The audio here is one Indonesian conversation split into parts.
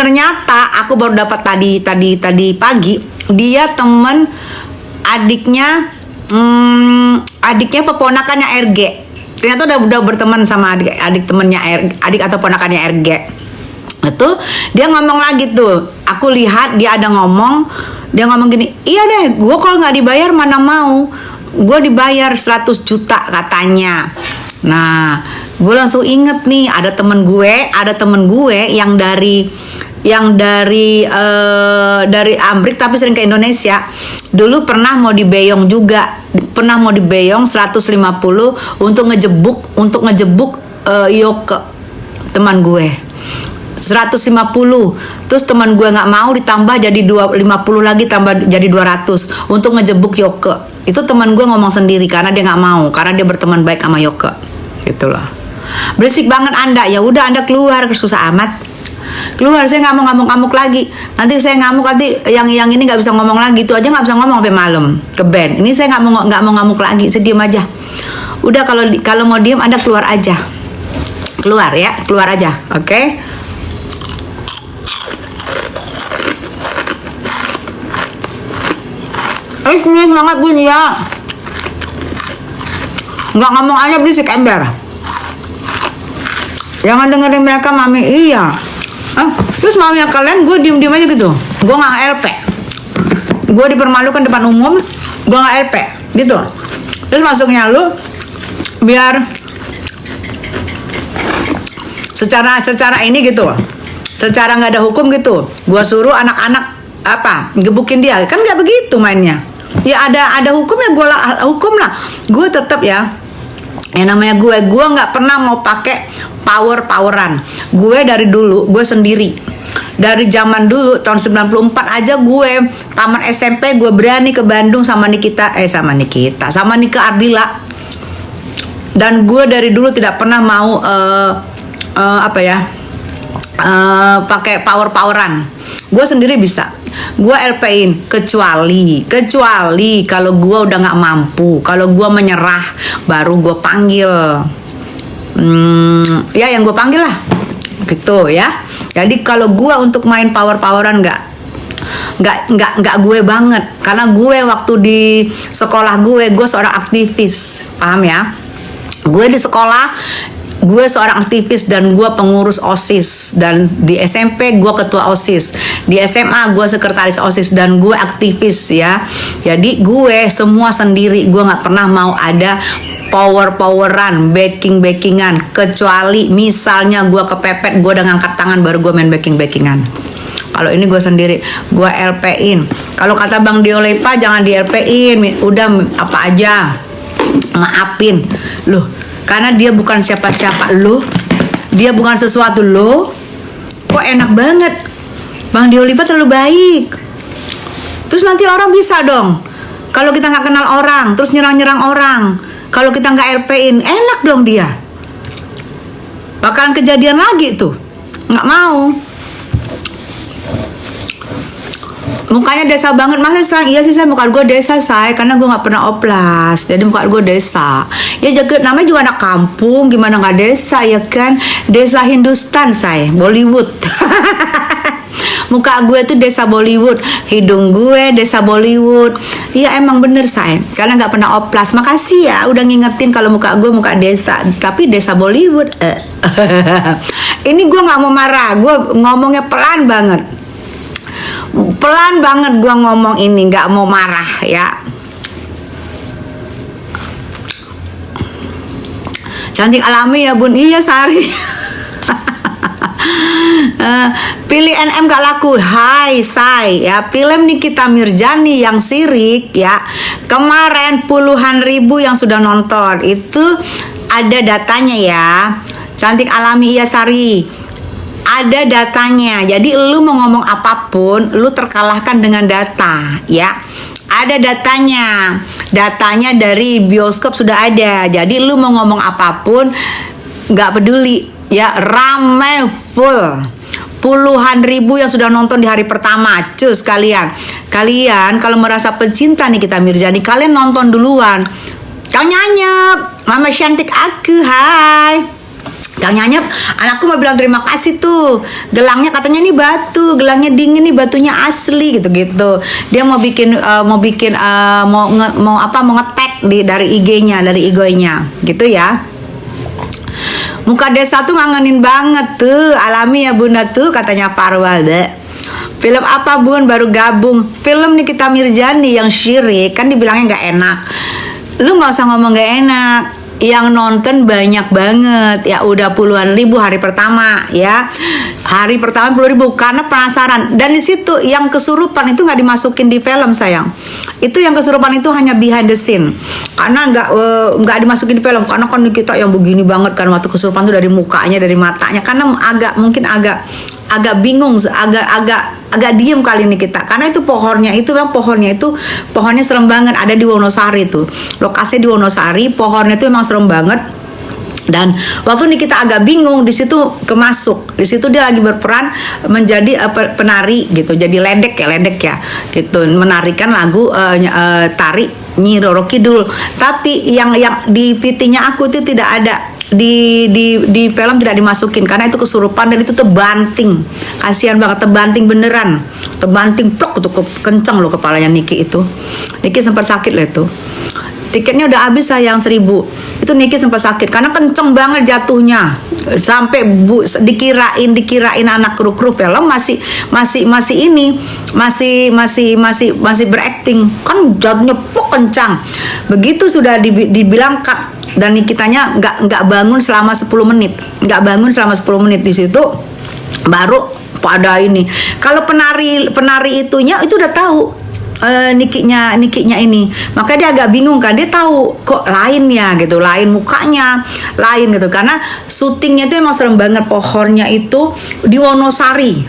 Ternyata aku baru dapat tadi pagi, dia temen adiknya keponakannya RG. Ternyata udah berteman sama adik temennya adik atau ponakannya RG. Itu dia ngomong lagi tuh, aku lihat dia ngomong gini, iya deh, gue kalau nggak dibayar mana mau, gue dibayar 100 juta katanya. Nah, gue langsung inget nih, ada temen gue yang dari Amrik tapi sering ke Indonesia. Dulu pernah mau dibeyong 150 untuk ngejebuk Yoke, teman gue. 150, terus teman gue nggak mau, ditambah jadi 50 lagi, tambah jadi 200 untuk ngejebuk Yoke. Itu teman gue ngomong sendiri karena dia nggak mau, karena dia berteman baik sama Yoke, gitu loh. Berisik banget Anda, ya udah Anda keluar, susah amat. Keluar, saya nggak mau ngamuk-ngamuk lagi. Nanti saya ngamuk, nanti yang ini nggak bisa ngomong lagi, itu aja nggak bisa ngomong sampai malam ke band. Ini saya nggak mau ngamuk lagi, saya diem aja. Udah, kalau mau diem Anda keluar aja, keluar aja, oke? Ini semangat gue nih ya. Nggak ngomong aja berisik ember. Jangan dengerin mereka mami, iya. Terus maunya kalian gue diem aja gitu. Gue nggak LP. Gue dipermalukan depan umum. Gue nggak LP gitu. Terus masuknya lu biar secara ini gitu, secara nggak ada hukum gitu. Gue suruh anak-anak gebukin dia, kan nggak begitu mainnya. Ya ada hukumnya, gue hukum lah. Gue tetap ya namanya gue nggak pernah mau pakai poweran. Gue dari dulu gue sendiri, dari zaman dulu tahun 94 aja gue tamat SMP gue berani ke Bandung sama Nikita Ardila. Dan gue dari dulu tidak pernah mau pakai poweran. Gue sendiri bisa, gue LP-in kecuali kalau gue udah nggak mampu, kalau gue menyerah baru gue panggil yang gue panggil lah gitu ya. Jadi kalau gue untuk main poweran nggak gue banget, karena gue waktu di sekolah gue seorang aktivis, paham ya? Gue di sekolah gue seorang aktivis dan gue pengurus OSIS, dan di SMP gue ketua OSIS, di SMA gue sekretaris OSIS, dan gue aktivis ya. Jadi gue semua sendiri, gue nggak pernah mau ada poweran, backingan, kecuali misalnya gue kepepet, gue udah ngangkat tangan baru gue main backingan. Kalau ini gue sendiri, gue LP-in. Kalau kata Bang Diolepa jangan di LP-in, udah apa aja maafin loh. Karena dia bukan siapa-siapa lo, dia bukan sesuatu lo. Kok enak banget, Bang Diolepa terlalu baik. Terus nanti orang bisa dong, kalau kita nggak kenal orang, terus nyerang orang. Kalau kita nggak LP-in, enak dong dia. Bakalan kejadian lagi tuh, nggak mau. Mukanya desa banget, masa sekarang iya sih saya muka gue desa saya, karena gue nggak pernah oplas, jadi muka gue desa. Ya jaga, namanya juga anak kampung, gimana nggak desa ya kan? Desa Hindustan saya, Bollywood. Muka gue tuh desa Bollywood, hidung gue desa Bollywood. Iya emang bener saya, karena nggak pernah oplas. Makasih ya udah ngingetin kalau muka gue muka desa, tapi desa Bollywood. Ini gue nggak mau marah, gue ngomongnya pelan banget gue ngomong ini, nggak mau marah ya. Cantik alami ya bun, iya Sari. Pilih NM gak laku, hai say ya. Film Nikita Mirzani yang sirik ya, kemarin puluhan ribu yang sudah nonton, itu ada datanya ya. Cantik alami iya Sari, ada datanya. Jadi lu mau ngomong apapun, lu terkalahkan dengan data ya. Ada datanya dari bioskop sudah ada. Jadi lu mau ngomong apapun nggak peduli ya, rame full, puluhan ribu yang sudah nonton di hari pertama. Cus kalian kalau merasa pecinta Nikita Mirzani, kalian nonton duluan. Kau nyanyep, Mama cantik aku, hai. Kang Nyanyep, anakku mau bilang terima kasih tuh. Gelangnya katanya nih batu, gelangnya dingin nih, batunya asli gitu-gitu. Dia mau bikin mau ngetek dari IG-nya, dari IG-nya gitu ya. Muka Desa tuh ngangenin banget tuh, alami ya Bunda tuh katanya Farwal deh. Film apa Bun baru gabung? Film Nikita Mirzani yang syirik kan dibilangnya nggak enak. Lu nggak usah ngomong nggak enak. Yang nonton banyak banget ya, udah puluhan ribu hari pertama ya, hari pertama 10.000 karena penasaran. Dan di situ yang kesurupan itu nggak dimasukin di film sayang, itu yang kesurupan itu hanya behind the scene karena nggak dimasukin di film karena kan kita yang begini banget kan waktu kesurupan tuh dari mukanya, dari matanya, karena mungkin agak bingung, agak diem kali ini kita karena itu pohonnya serem banget, ada di Wonosari tuh, lokasinya di Wonosari, pohonnya itu memang serem banget. Dan waktu ini kita agak bingung, di situ kemasuk, di situ dia lagi berperan menjadi penari gitu, jadi ledek ya gitu, menarikan lagu tari Nyi Roro Kidul. Tapi yang di VT-nya aku itu tidak ada, di film tidak dimasukin karena itu kesurupan dan itu tebanting, kasihan banget, tebanting beneran, tebanting plok itu kenceng loh kepalanya Niki itu. Niki sempat sakit loh itu. Tiketnya udah habis sayang 1.000. Itu Niki sempat sakit karena kenceng banget jatuhnya. Sampai dikirain anak kru film masih berakting. Kan jatuhnya kencang. Begitu sudah dibilang dan Nikitanya nggak bangun selama 10 menit. Nggak bangun selama 10 menit di situ baru pada ini. Kalau penari itunya itu udah tahu. Nikinya ini, maka dia agak bingung kan, dia tahu kok lain ya gitu, lain mukanya, lain gitu, karena syutingnya itu emang serem banget. Pohonnya itu di Wonosari,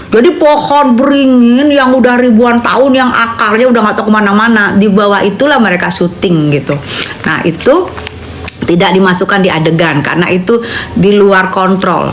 jadi pohon beringin yang udah ribuan tahun, yang akarnya udah nggak tahu kemana-mana, di bawah itulah mereka syuting gitu. Nah itu tidak dimasukkan di adegan karena itu di luar kontrol.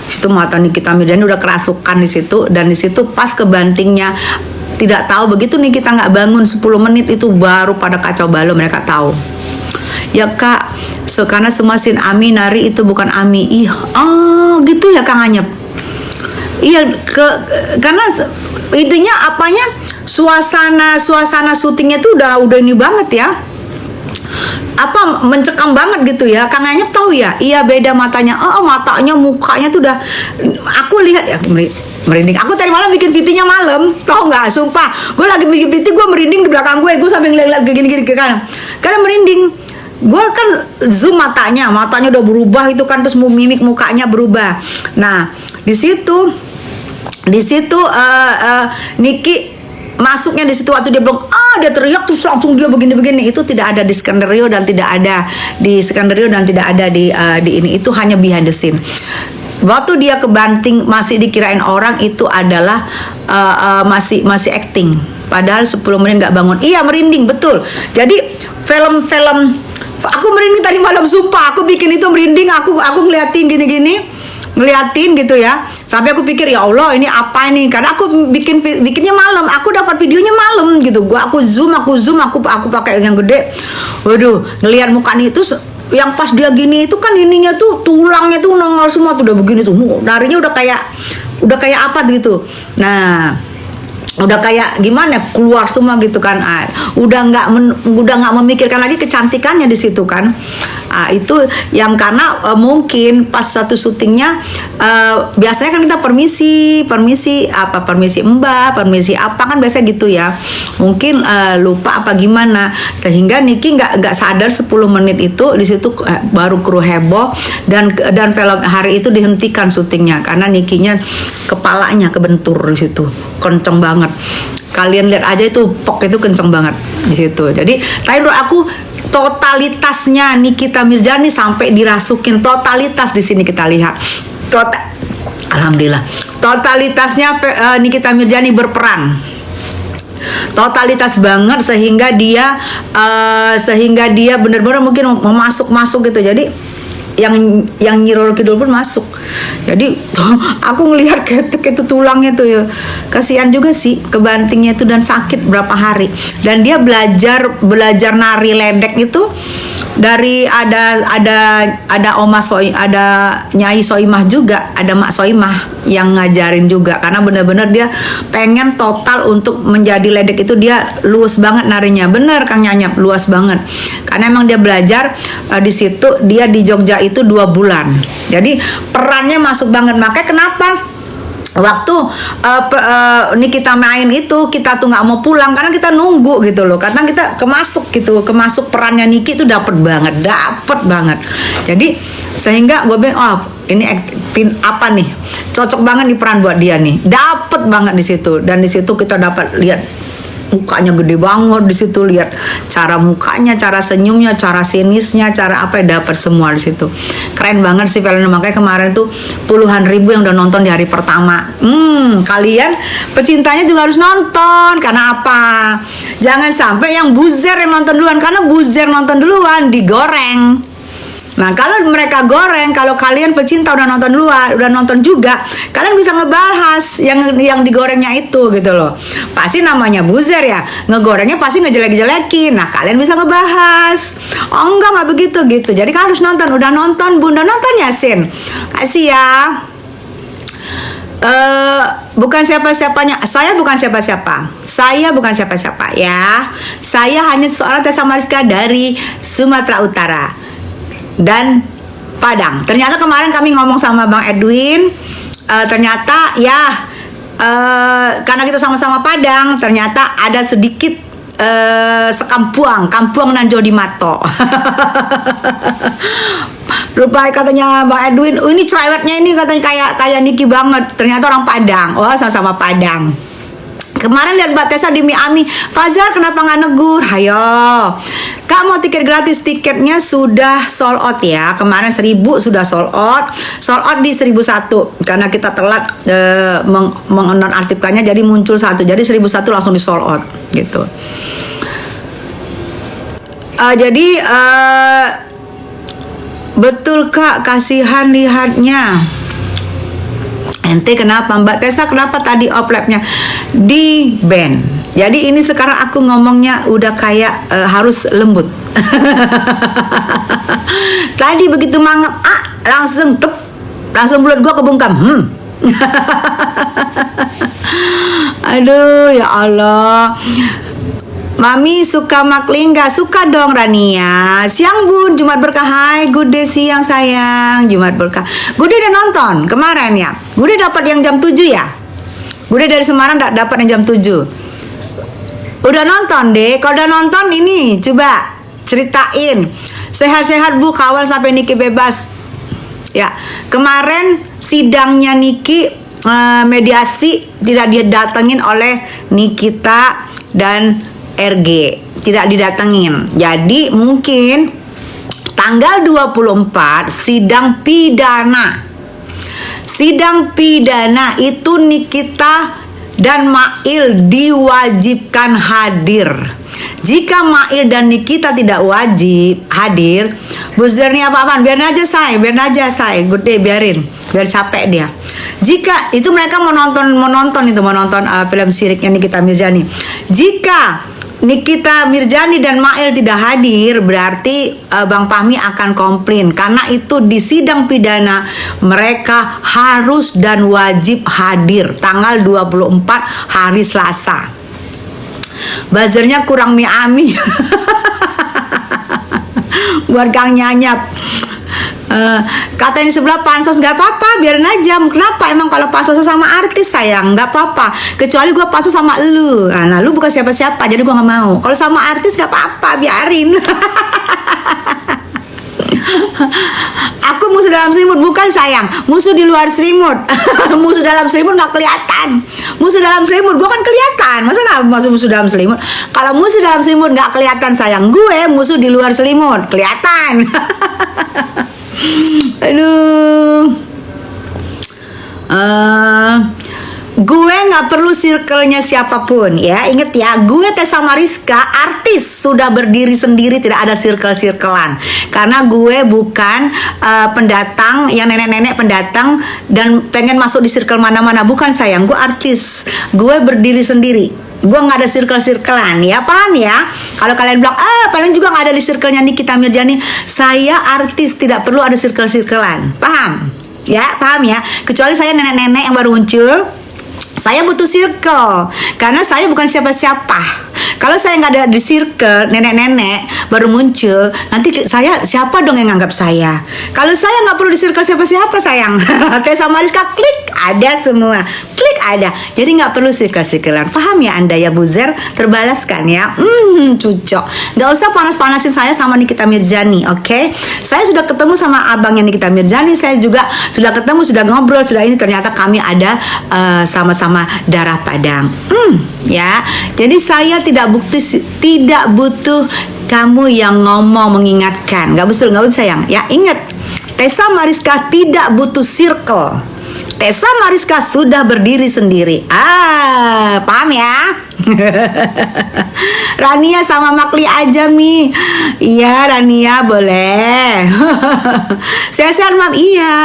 Situ mata Nikita Mirzani udah kerasukan di situ, dan di situ pas kebantingnya tidak tahu, begitu nih kita nggak bangun 10 menit itu baru pada kacau balau, mereka tahu ya Kak, karena semua sin Ami nari itu bukan Ami. Gitu ya Kang Anyep. Iya, karena intinya apanya, suasana syutingnya tuh udah ini banget ya, mencekam banget gitu ya. Kang Anyep tahu ya, iya beda matanya, matanya, mukanya tuh udah, aku lihat ya merinding. Aku tadi malam bikin VT-nya malam, tau nggak? Sumpah, gue lagi bikin VT, gue merinding di belakang gue sambil ngeliat gini-gini ke kanan, karena merinding. Gue kan zoom matanya udah berubah itu kan, terus mimik mukanya berubah. Nah di situ Niki masuknya di situ waktu dia bilang dia teriak terus langsung dia begini-begini, itu tidak ada di skenario dan tidak ada di ini, itu hanya behind the scene. Waktu dia kebanting masih dikirain orang itu adalah masih acting, padahal 10 menit nggak bangun. Iya merinding betul. Jadi film aku merinding tadi malam, sumpah aku bikin itu merinding, aku ngeliatin gini-gini, ngeliatin gitu ya, sampai aku pikir ya Allah ini apa ini, karena aku bikinnya malam, aku dapat videonya malam gitu, aku zoom aku pakai yang gede. Waduh, ngeliat mukanya itu yang pas dia gini itu kan ininya tuh tulangnya tuh nongol semua tuh, udah begini tuh, narinya udah kayak apa gitu. Nah udah kayak gimana, keluar semua gitu kan. Udah nggak memikirkan lagi kecantikannya di situ kan. Itu yang karena mungkin pas satu syutingnya biasanya kan kita permisi Mbak, permisi apa kan biasa gitu ya. Mungkin lupa apa gimana, sehingga Niki nggak sadar 10 menit itu di situ baru kru heboh, dan film hari itu dihentikan syutingnya karena Nikinya kepalanya kebentur di situ, kenceng banget. Kalian lihat aja itu itu kenceng banget di situ. Jadi tadi menurut aku totalitasnya Nikita Mirzani sampai dirasukin, totalitas di sini kita lihat. Alhamdulillah. Totalitasnya Nikita Mirzani berperan. Totalitas banget sehingga dia benar-benar mungkin mau masuk gitu. Jadi yang Nyi Roro Kidul pun masuk. Jadi aku ngelihat ketek itu tulangnya tuh ya, kasihan juga sih kebantingnya itu dan sakit berapa hari. Dan dia belajar nari ledek itu dari ada Oma Soi, ada Nyai Soimah juga, ada Mak Soimah yang ngajarin juga, karena benar-benar dia pengen total untuk menjadi ledek itu dia luas banget narinya. Bener Kang Nyanyap, luas banget. Karena emang dia belajar di situ, dia di Jogja itu 2 bulan. Jadi perannya masuk banget. Makanya kenapa waktu ini kita main itu kita tuh nggak mau pulang karena kita nunggu gitu loh, karena kita kemasuk perannya Niki itu dapet banget. Jadi sehingga gue bilang, oh ini apa nih, cocok banget nih peran buat dia nih, dapet banget di situ. Dan di situ kita dapat lihat mukanya gede banget di situ, lihat cara mukanya, cara senyumnya, cara sinisnya, cara apa ya, dapat semua di situ. Keren banget sih filmnya. Makanya kemarin tuh puluhan ribu yang udah nonton di hari pertama. Kalian pecintanya juga harus nonton. Karena apa? Jangan sampai yang buzzer yang nonton duluan, karena buzzer nonton duluan digoreng. Nah, kalau mereka goreng, kalau kalian pecinta udah nonton duluan, udah nonton juga, kalian bisa ngebahas yang digorengnya itu gitu loh. Pasti namanya buzzer ya, ngegorengnya pasti ngejelek-jelekin. Nah, kalian bisa ngebahas. Oh enggak begitu gitu. Jadi kalian harus nonton. Udah nonton, Bunda nonton Yasin. Kasih ya. Bukan siapa-siapanya. Saya bukan siapa-siapa. Saya bukan siapa-siapa ya. Saya hanya seorang Tessa Mariska dari Sumatera Utara dan Padang. Ternyata kemarin kami ngomong sama Bang Edwin, ternyata ya karena kita sama-sama Padang, ternyata ada sedikit kampuang nan Jodi Mato. Rupanya katanya Bang Edwin, oh ini cerewetnya ini katanya kayak Niki banget. Ternyata orang Padang. Oh, sama-sama Padang. Kemarin lihat Mbak Tessa di Miami, Fajar kenapa nggak negur? Hayo, Kak mau tiket gratis, tiketnya sudah sold out ya. Kemarin 1000 sudah sold out di 1001 karena kita telat menonaktifkannya, jadi muncul satu, jadi 1001 langsung di sold out gitu. Jadi betul Kak, kasihan lihatnya. Ente kenapa Mbak Tessa, kenapa tadi oplapnya di band? Jadi ini sekarang aku ngomongnya udah kayak harus lembut. Tadi begitu mangap, langsung mulut gua kebungkam. Aduh ya Allah. Mami suka makling gak? Suka dong Rania. Siang Bun, Jumat Berkah. Hai, good day siang sayang. Jumat Berkah. Gude udah nonton kemarin ya. Gude dapat yang jam 7 ya. Gude dari Semarang dapat yang jam 7. Udah nonton deh. Kalau udah nonton ini coba ceritain. Sehat-sehat Bu, kawal sampai Niki bebas. Ya, kemarin sidangnya Niki mediasi tidak didatengin oleh Nikita dan RG, tidak didatengin. Jadi mungkin tanggal 24 sidang pidana itu Nikita dan Mail diwajibkan hadir. Jika Mail dan Nikita tidak wajib hadir, buzzer nih apa-apaan, biarin aja say, good day, biarin, biar capek dia. Jika itu mereka mau nonton film siriknya Nikita Mirzani. Jika Nikita Mirzani dan Mail tidak hadir, berarti Bang Pami akan komplain, karena itu di sidang pidana mereka harus dan wajib hadir tanggal 24 hari Selasa. Buzzernya kurang Miami. Buat Kang Nyanyap. Kata ini sebelah pansos, nggak apa-apa, biarin aja. Kenapa? Emang kalau pansos sama artis sayang nggak apa-apa, kecuali gue pansos sama lu. Nah lu bukan siapa-siapa, jadi gue nggak mau. Kalau sama artis nggak apa-apa, biarin. Aku musuh dalam selimut, bukan sayang, musuh di luar selimut. Musuh dalam selimut nggak kelihatan. Musuh dalam selimut gue kan kelihatan, masa nggak musuh dalam selimut? Kalau musuh dalam selimut nggak kelihatan sayang, gue musuh di luar selimut kelihatan. Aduh. Gue nggak perlu circle-nya siapapun ya. Ingat ya, gue Tessa Mariska, artis sudah berdiri sendiri, tidak ada circle-circlean. Karena gue bukan pendatang yang nenek-nenek pendatang dan pengen masuk di circle mana-mana. Bukan sayang, gue artis. Gue berdiri sendiri. Gue nggak ada circle-circlean ya, paham ya? Kalau kalian bilang, paling juga nggak ada di circle-nya Nikita Mirzani. Saya artis, tidak perlu ada circle-circlean. Paham? Ya, paham ya? Kecuali saya nenek-nenek yang baru muncul. Saya butuh circle karena saya bukan siapa-siapa. Kalau saya nggak ada di circle nenek-nenek baru muncul, nanti saya siapa dong yang nganggap saya? Kalau saya nggak perlu di circle siapa-siapa sayang. Tessa Mariska klik ada semua, klik ada. Jadi nggak perlu circle-circlean. Paham ya Anda ya Buzer? Terbalaskan ya. Cucok. Nggak usah panas-panasin saya sama Nikita Mirzani, oke? Saya sudah ketemu sama abangnya Nikita Mirzani. Saya juga sudah ketemu, sudah ngobrol, sudah ini ternyata kami ada sama-sama darah Padang. Ya. Jadi saya tidak butuh kamu yang ngomong mengingatkan. Nggak betul sayang. Ya ingat, Tessa Mariska tidak butuh circle. Tessa Mariska sudah berdiri sendiri. Paham ya? Rania sama Makli aja Mi. Iya Rania boleh. Sehat-sehat Mam. Iya.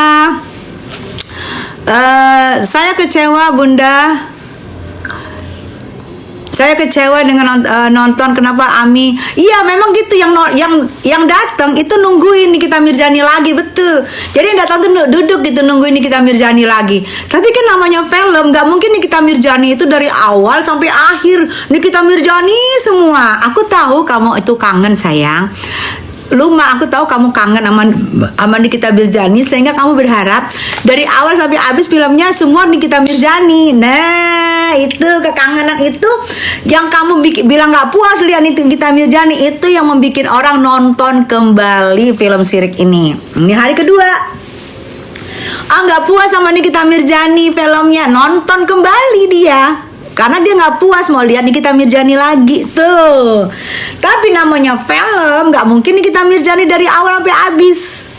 Saya kecewa Bunda. Saya kecewa dengan nonton kenapa Ami. Iya memang gitu, yang datang itu nungguin Nikita Mirzani lagi, betul. Jadi yang datang tuh duduk gitu nungguin Nikita Mirzani lagi. Tapi kan namanya film, nggak mungkin Nikita Mirzani itu dari awal sampai akhir Nikita Mirzani semua. Aku tahu kamu itu kangen sayang. Luma, aku tahu kamu kangen sama Nikita Mirzani, sehingga kamu berharap dari awal sampai habis filmnya semua Nikita Mirzani. Nah, itu kekangenan itu yang kamu bilang nggak puas lihat Nikita Mirzani, itu yang membuat orang nonton kembali film Sirik ini. Ini hari kedua. Nggak puas sama Nikita Mirzani filmnya, nonton kembali dia. Karena dia nggak puas mau lihat Nikita Mirzani lagi tuh. Tapi namanya film, nggak mungkin Nikita Mirzani dari awal sampai habis.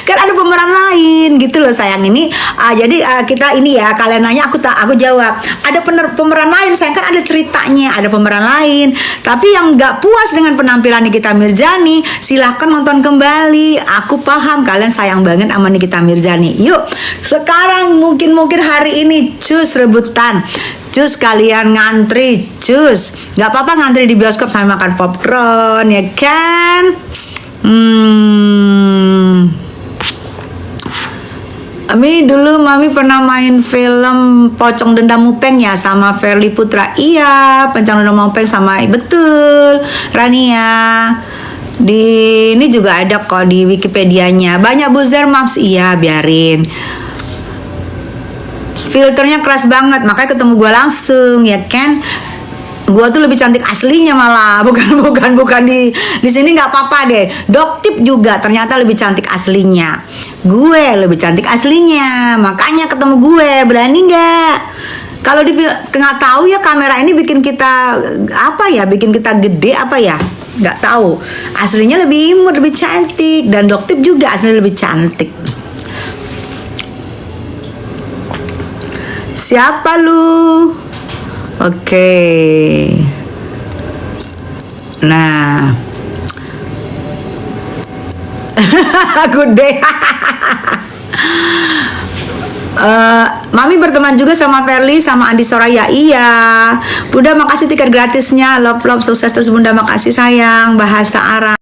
Kan ada pemeran lain gitu loh sayang ini. Jadi kita ini ya, kalian nanya aku jawab. Ada pemeran lain sayang, kan ada ceritanya, ada pemeran lain. Tapi yang nggak puas dengan penampilan Nikita Mirzani, silahkan nonton kembali. Aku paham kalian sayang banget sama Nikita Mirzani. Yuk, sekarang mungkin hari ini cus rebutan. Cus kalian ngantri, cus. Gak apa-apa ngantri di bioskop sambil makan popcorn ya kan. Mami pernah main film Pocong Dendam Mupeng ya sama Verly Putra. Iya, Pocong Dendam Mupeng sama betul Rania. Ini juga ada kok di Wikipedianya. Banyak buzzer maps, iya biarin. Filternya keras banget, makanya ketemu gue langsung ya kan. Gue tuh lebih cantik aslinya malah, bukan di sini nggak apa-apa deh. Doktip juga ternyata lebih cantik aslinya. Gue lebih cantik aslinya, makanya ketemu gue. Berani nggak? Kalau nggak tahu ya, kamera ini bikin kita apa ya? Bikin kita gede apa ya? Nggak tahu. Aslinya lebih imut, lebih cantik, dan Doktip juga aslinya lebih cantik. Siapa lu? Oke. Nah. Good day. Mami berteman juga sama Verly sama Andi Soraya. Iya. Bunda makasih tiket gratisnya. Love sukses terus Bunda, makasih sayang. Bahasa Arab.